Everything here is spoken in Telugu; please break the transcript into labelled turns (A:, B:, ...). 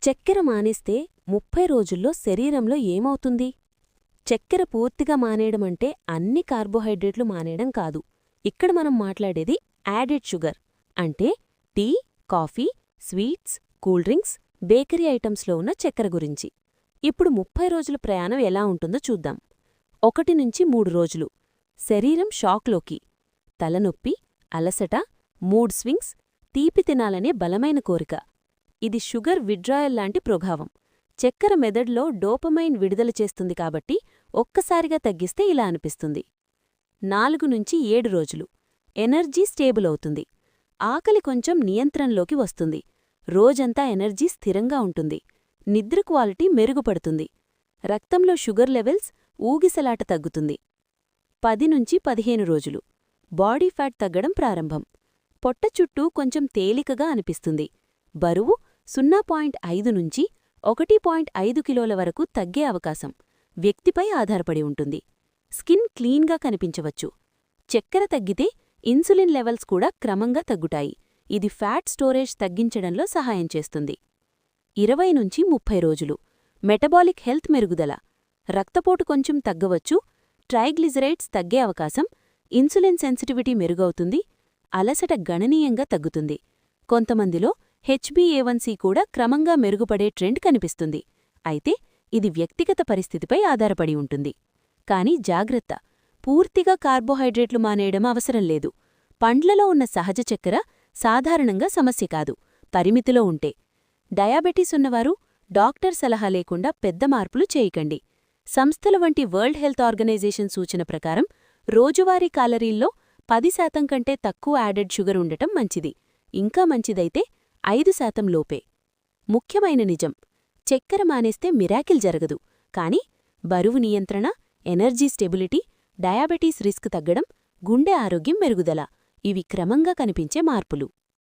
A: చక్కెర మానేస్తే 30 రోజుల్లో శరీరంలో ఏమవుతుంది? చక్కెర పూర్తిగా మానేయడమంటే అన్ని కార్బోహైడ్రేట్లు మానేయడం కాదు. ఇక్కడ మనం మాట్లాడేది యాడెడ్ షుగర్ అంటే tea, coffee, sweets, cool drinks, bakery ఐటమ్స్లో ఉన్న చక్కెర గురించి. ఇప్పుడు 30 రోజుల ప్రయాణం ఎలా ఉంటుందో చూద్దాం. 1 నుంచి 3 రోజులు శరీరం షాక్లోకి. తలనొప్పి, అలసట, మూడ్ స్వింగ్స్, తీపి తినాలనే బలమైన కోరిక. ఇది షుగర్ విడ్రాయల్ లాంటి ప్రభావం. చక్కెర మెదడులో డోపమైన్ విడుదల చేస్తుంది కాబట్టి ఒక్కసారిగా తగ్గిస్తే ఇలా అనిపిస్తుంది. 4 నుంచి 7 రోజులు ఎనర్జీ స్టేబుల్ అవుతుంది. ఆకలి కొంచెం నియంత్రణలోకి వస్తుంది. రోజంతా ఎనర్జీ స్థిరంగా ఉంటుంది. నిద్ర క్వాలిటీ మెరుగుపడుతుంది. రక్తంలో షుగర్ లెవెల్స్ ఊగిసలాట తగ్గుతుంది. 10 నుంచి 15 రోజులు బాడీ ఫ్యాట్ తగ్గడం ప్రారంభం. పొట్ట చుట్టూ కొంచెం తేలికగా అనిపిస్తుంది. బరువు 0.5 నుంచి 1.5 కిలోల వరకు తగ్గే అవకాశం వ్యక్తిపై ఆధారపడి ఉంటుంది. స్కిన్ క్లీన్గా కనిపించవచ్చు. చక్కెర తగ్గితే ఇన్సులిన్ లెవెల్స్ కూడా క్రమంగా తగ్గుతాయి. ఇది ఫ్యాట్ స్టోరేజ్ తగ్గించడంలో సహాయం చేస్తుంది. 20 నుంచి 30 రోజులు మెటబాలిక్ హెల్త్ మెరుగుదల. రక్తపోటు కొంచెం తగ్గవచ్చు. ట్రైగ్లిజరైడ్స్ తగ్గే అవకాశం. ఇన్సులిన్ సెన్సిటివిటీ మెరుగవుతుంది. అలసట గణనీయంగా తగ్గుతుంది. కొంతమందిలో HbA1c కూడా క్రమంగా మెరుగుపడే ట్రెండ్ కనిపిస్తుంది. అయితే ఇది వ్యక్తిగత పరిస్థితిపై ఆధారపడి ఉంటుంది. కానీ జాగ్రత్త, పూర్తిగా కార్బోహైడ్రేట్లు మానేయడం అవసరం లేదు. పండ్లలో ఉన్న సహజ చక్కెర సాధారణంగా సమస్య కాదు, పరిమితిలో ఉంటే. డయాబెటీస్ ఉన్నవారు డాక్టర్ సలహా లేకుండా పెద్ద మార్పులు చేయకండి. సంస్థల వంటి వరల్డ్ హెల్త్ ఆర్గనైజేషన్ సూచన ప్రకారం రోజువారీ కాలరీల్లో 10% కంటే తక్కువ యాడెడ్ షుగర్ ఉండటం మంచిది. ఇంకా మంచిదైతే 5% లోపే. ముఖ్యమైన నిజం, చక్కెర మానేస్తే మిరాకిల్ జరగదు. కానీ బరువు నియంత్రణ, ఎనర్జీ స్టెబిలిటీ, డయాబెటీస్ రిస్క్ తగ్గడం, గుండె ఆరోగ్యం మెరుగుదల ఇవి క్రమంగా కనిపించే మార్పులు.